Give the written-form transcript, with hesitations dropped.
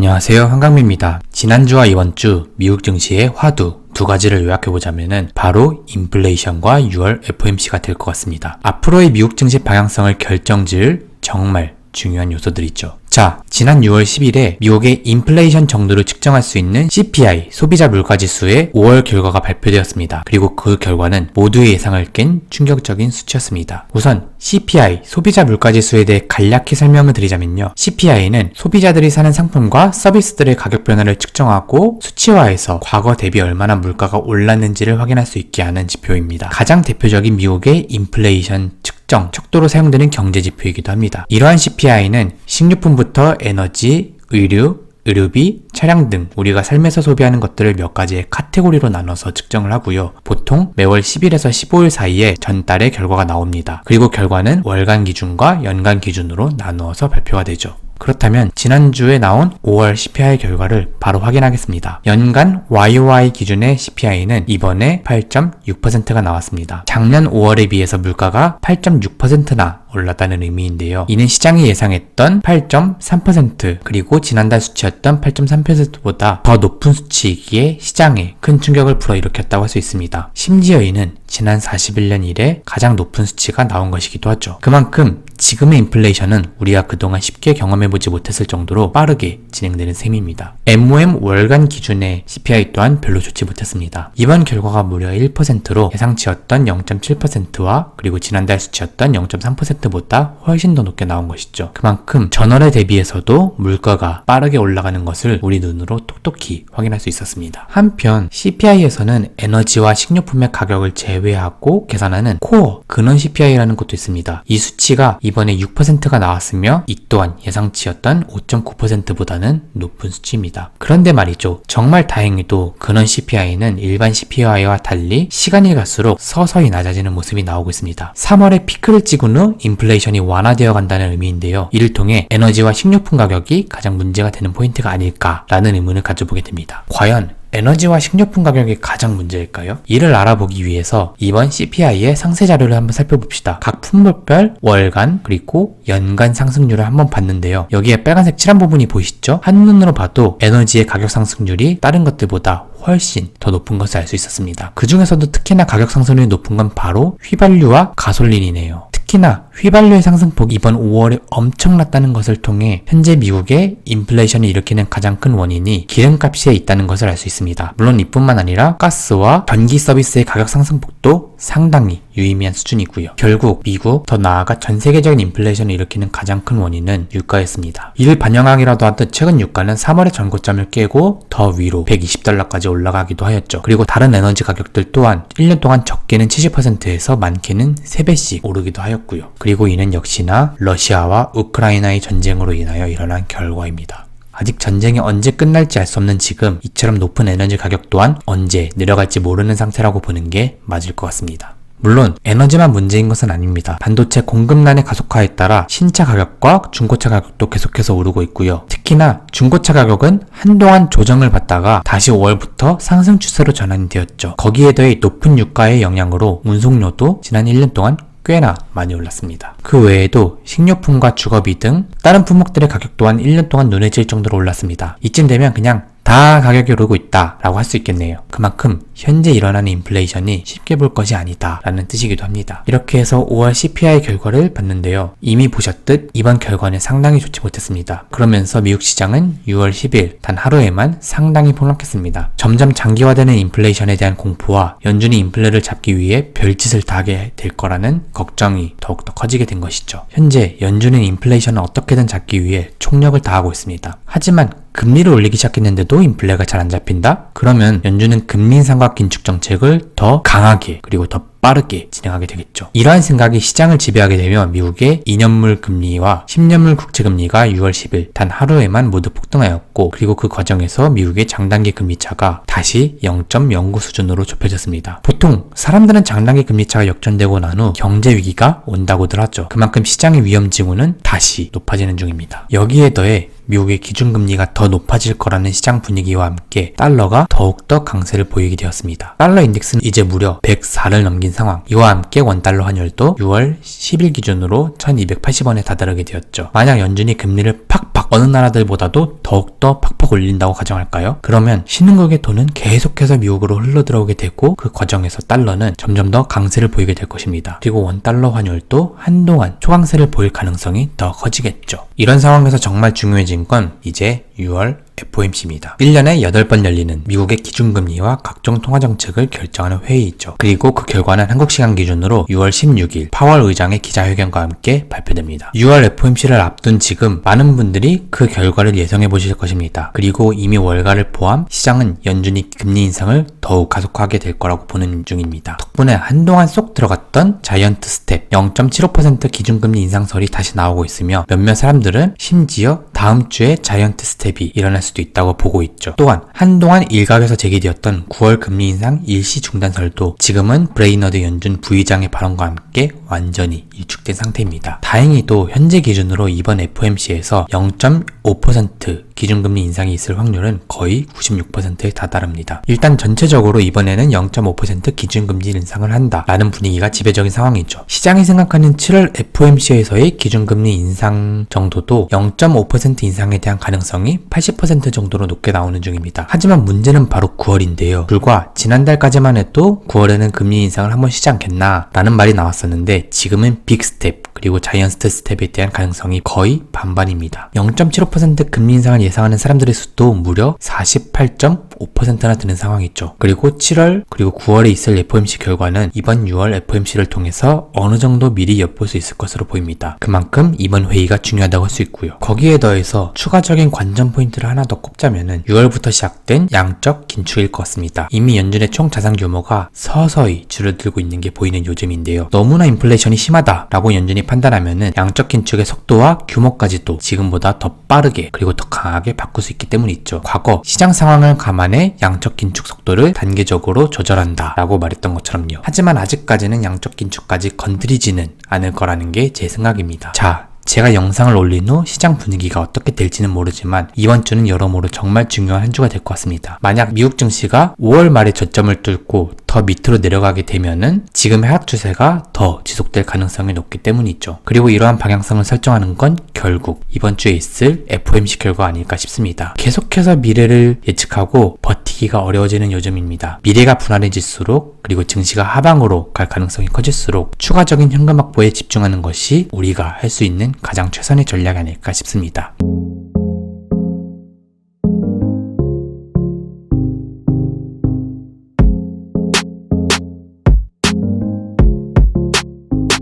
안녕하세요, 한강민입니다. 지난주와 이번주 미국 증시의 화두 두 가지를 요약해보자면은 바로 인플레이션과 6월 FOMC가 될 것 같습니다. 앞으로의 미국 증시 방향성을 결정지을 정말 중요한 요소들이죠. 자, 지난 6월 10일에 미국의 인플레이션 정도를 측정할 수 있는 CPI, 소비자 물가지수의 5월 결과가 발표되었습니다. 그리고 그 결과는 모두의 예상을 깬 충격적인 수치였습니다. 우선 CPI, 소비자 물가지수에 대해 간략히 설명을 드리자면요. CPI는 소비자들이 사는 상품과 서비스들의 가격 변화를 측정하고 수치화해서 과거 대비 얼마나 물가가 올랐는지를 확인할 수 있게 하는 지표입니다. 가장 대표적인 미국의 인플레이션 측정, 척도로 사용되는 경제 지표이기도 합니다. 이러한 CPI는 식료품부터 에너지, 의류, 의료비, 차량 등 우리가 삶에서 소비하는 것들을 몇 가지의 카테고리로 나눠서 측정을 하고요. 보통 매월 10일에서 15일 사이에 전달의 결과가 나옵니다. 그리고 결과는 월간 기준과 연간 기준으로 나누어서 발표가 되죠. 그렇다면 지난주에 나온 5월 CPI 결과를 바로 확인하겠습니다. 연간 YOY 기준의 CPI는 이번에 8.6%가 나왔습니다. 작년 5월에 비해서 물가가 8.6%나 올랐다는 의미인데요. 이는 시장이 예상했던 8.3% 그리고 지난달 수치였던 8.3%보다 더 높은 수치이기에 시장에 큰 충격을 불어일으켰다고 할 수 있습니다. 심지어 이는 지난 41년 이래 가장 높은 수치가 나온 것이기도 하죠. 그만큼 지금의 인플레이션은 우리가 그동안 쉽게 경험해보지 못했을 정도로 빠르게 진행되는 셈입니다. MOM 월간 기준의 CPI 또한 별로 좋지 못했습니다. 이번 결과가 무려 1%로 예상치였던 0.7%와 그리고 지난달 수치였던 0.3%보다 훨씬 더 높게 나온 것이죠. 그만큼 전월에 대비해서도 물가가 빠르게 올라가는 것을 우리 눈으로 똑똑히 확인할 수 있었습니다. 한편 CPI에서는 에너지와 식료품의 가격을 제외하고 계산하는 코어 근원 CPI라는 것도 있습니다. 이 수치가 이번에 6%가 나왔으며 이 또한 예상치였던 5.9%보다는 높은 수치입니다. 그런데 말이죠. 정말 다행히도 근원 CPI는 일반 CPI와 달리 시간이 갈수록 서서히 낮아지는 모습이 나오고 있습니다. 3월에 피크를 찍은 후 인플레이션이 완화되어 간다는 의미인데요. 이를 통해 에너지와 식료품 가격이 가장 문제가 되는 포인트가 아닐까라는 의문을 가져보게 됩니다. 과연 에너지와 식료품 가격이 가장 문제일까요? 이를 알아보기 위해서 이번 CPI의 상세 자료를 한번 살펴봅시다. 각 품목별 월간 그리고 연간 상승률을 한번 봤는데요. 여기에 빨간색 칠한 부분이 보이시죠? 한눈으로 봐도 에너지의 가격 상승률이 다른 것들보다 훨씬 더 높은 것을 알 수 있었습니다. 그 중에서도 특히나 가격 상승률이 높은 건 바로 휘발유와 가솔린이네요. 특히나 휘발유의 상승폭이 이번 5월에 엄청났다는 것을 통해 현재 미국의 인플레이션을 일으키는 가장 큰 원인이 기름값에 있다는 것을 알 수 있습니다. 물론 이뿐만 아니라 가스와 전기 서비스의 가격 상승폭도 상당히 유의미한 수준이고요. 결국 미국, 더 나아가 전 세계적인 인플레이션을 일으키는 가장 큰 원인은 유가였습니다. 이를 반영하기라도 하듯 최근 유가는 3월의 전고점을 깨고 더 위로 $120까지 올라가기도 하였죠. 그리고 다른 에너지 가격들 또한 1년 동안 적게는 70%에서 많게는 3배씩 오르기도 하였고요. 그리고 이는 역시나 러시아와 우크라이나의 전쟁으로 인하여 일어난 결과입니다. 아직 전쟁이 언제 끝날지 알 수 없는 지금 이처럼 높은 에너지 가격 또한 언제 내려갈지 모르는 상태라고 보는 게 맞을 것 같습니다. 물론 에너지만 문제인 것은 아닙니다. 반도체 공급난의 가속화에 따라 신차 가격과 중고차 가격도 계속해서 오르고 있고요. 특히나 중고차 가격은 한동안 조정을 받다가 다시 5월부터 상승 추세로 전환이 되었죠. 거기에 더해 높은 유가의 영향으로 운송료도 지난 1년 동안 꽤나 많이 올랐습니다. 그 외에도 식료품과 주거비 등 다른 품목들의 가격 또한 1년 동안 눈에 띌 정도로 올랐습니다. 이쯤 되면 그냥 다 가격이 오르고 있다 라고 할 수 있겠네요. 그만큼 현재 일어나는 인플레이션이 쉽게 볼 것이 아니다 라는 뜻이기도 합니다. 이렇게 해서 5월 CPI 결과를 봤는데요. 이미 보셨듯 이번 결과는 상당히 좋지 못했습니다. 그러면서 미국 시장은 6월 10일 단 하루에만 상당히 폭락했습니다. 점점 장기화되는 인플레이션에 대한 공포와 연준이 인플레를 잡기 위해 별짓을 다 하게 될 거라는 걱정이 더욱더 커지게 된 것이죠. 현재 연준은 인플레이션을 어떻게든 잡기 위해 총력을 다하고 있습니다. 하지만 금리를 올리기 시작했는데도 인플레가 잘 안 잡힌다? 그러면 연준은 금리 인상과 긴축 정책을 더 강하게 그리고 더 빠르게 진행하게 되겠죠. 이러한 생각이 시장을 지배하게 되면 미국의 2년물 금리와 10년물 국채금리가 6월 10일 단 하루에만 모두 폭등하였고 그리고 그 과정에서 미국의 장단기 금리차가 다시 0.09 수준으로 좁혀졌습니다. 보통 사람들은 장단기 금리차가 역전되고 난 후 경제 위기가 온다고들 하죠. 그만큼 시장의 위험 징후는 다시 높아지는 중입니다. 여기에 더해 미국의 기준금리가 더 높아질 거라는 시장 분위기와 함께 달러가 더욱더 강세를 보이게 되었습니다. 달러 인덱스는 이제 무려 104를 넘긴 상황. 이와 함께 원달러 환율도 6월 10일 기준으로 1280원에 다다르게 되었죠. 만약 연준이 금리를 팍팍 어느 나라들보다도 더욱더 팍팍 올린다고 가정할까요? 그러면 신흥국의 돈은 계속해서 미국으로 흘러들어오게 되고 그 과정에서 달러는 점점 더 강세를 보이게 될 것입니다. 그리고 원달러 환율도 한동안 초강세를 보일 가능성이 더 커지겠죠. 이런 상황에서 정말 중요해진 건 이제 6월 FOMC입니다. 1년에 8번 열리는 미국의 기준금리와 각종 통화정책을 결정하는 회의이죠. 그리고 그 결과는 한국 시간 기준으로 6월 16일 파월 의장의 기자회견과 함께 발표됩니다. 6월 FOMC를 앞둔 지금 많은 분들이 그 결과를 예상해 보실 것입니다. 그리고 이미 월가를 포함 시장은 연준이 금리 인상을 더욱 가속화하게 될 거라고 보는 중입니다. 덕분에 한동안 쏙 들어갔던 자이언트 스텝 0.75% 기준금리 인상설이 다시 나오고 있으며 몇몇 사람들은 심지어 다음 주에 자이언트 스텝이 일어날 수도 있다고 보고 있죠. 또한 한동안 일각에서 제기되었던 9월 금리 인상 일시 중단설도 지금은 브레이너드 연준 부의장의 발언과 함께 완전히 일축된 상태입니다. 다행히도 현재 기준으로 이번 FOMC에서 0.5% 기준금리 인상이 있을 확률은 거의 96%에 다다릅니다. 일단 전체적으로 이번에는 0.5% 기준금리 인상을 한다라는 분위기가 지배적인 상황이죠. 시장이 생각하는 7월 FOMC에서의 기준금리 인상 정도도 0.5% 인상에 대한 가능성이 80% 정도로 높게 나오는 중입니다. 하지만 문제는 바로 9월인데요. 불과 지난달까지만 해도 9월에는 금리 인상을 한번 쉬지 않겠나 라는 말이 나왔었는데 지금은 빅스텝 그리고 자이언트 스텝에 대한 가능성이 거의 반반입니다. 0.75% 금리 인상을 예상하는 사람들의 수도 무려 48.5%나 되는 상황이죠. 그리고 7월 그리고 9월에 있을 FOMC 결과는 이번 6월 FOMC를 통해서 어느 정도 미리 엿볼 수 있을 것으로 보입니다. 그만큼 이번 회의가 중요하다고 할 수 있고요. 거기에 더해서 추가적인 관전 포인트를 하나 더 꼽자면은 6월부터 시작된 양적 긴축일 것 같습니다. 이미 연준의 총 자산 규모가 서서히 줄어들고 있는 게 보이는 요즘인데요. 너무나 인플레이션이 심하다라고 연준이 판단하면은 양적 긴축의 속도와 규모까지도 지금보다 더 빠르게 그리고 더 강하게 바꿀 수 있기 때문이죠. 과거 시장 상황을 감안해 양적 긴축 속도를 단계적으로 조절한다 라고 말했던 것처럼요. 하지만 아직까지는 양적 긴축까지 건드리지는 않을 거라는 게 제 생각입니다. 자, 제가 영상을 올린 후 시장 분위기가 어떻게 될지는 모르지만 이번 주는 여러모로 정말 중요한 한 주가 될 것 같습니다. 만약 미국 증시가 5월 말에 저점을 뚫고 더 밑으로 내려가게 되면은 지금의 하락 추세가 더 지속될 가능성이 높기 때문이죠. 그리고 이러한 방향성을 설정하는 건 결국 이번 주에 있을 FOMC 결과 아닐까 싶습니다. 계속해서 미래를 예측하고 버티기가 어려워지는 요즘입니다. 미래가 불안해질수록 그리고 증시가 하방으로 갈 가능성이 커질수록 추가적인 현금 확보에 집중하는 것이 우리가 할 수 있는 가장 최선의 전략이 아닐까 싶습니다.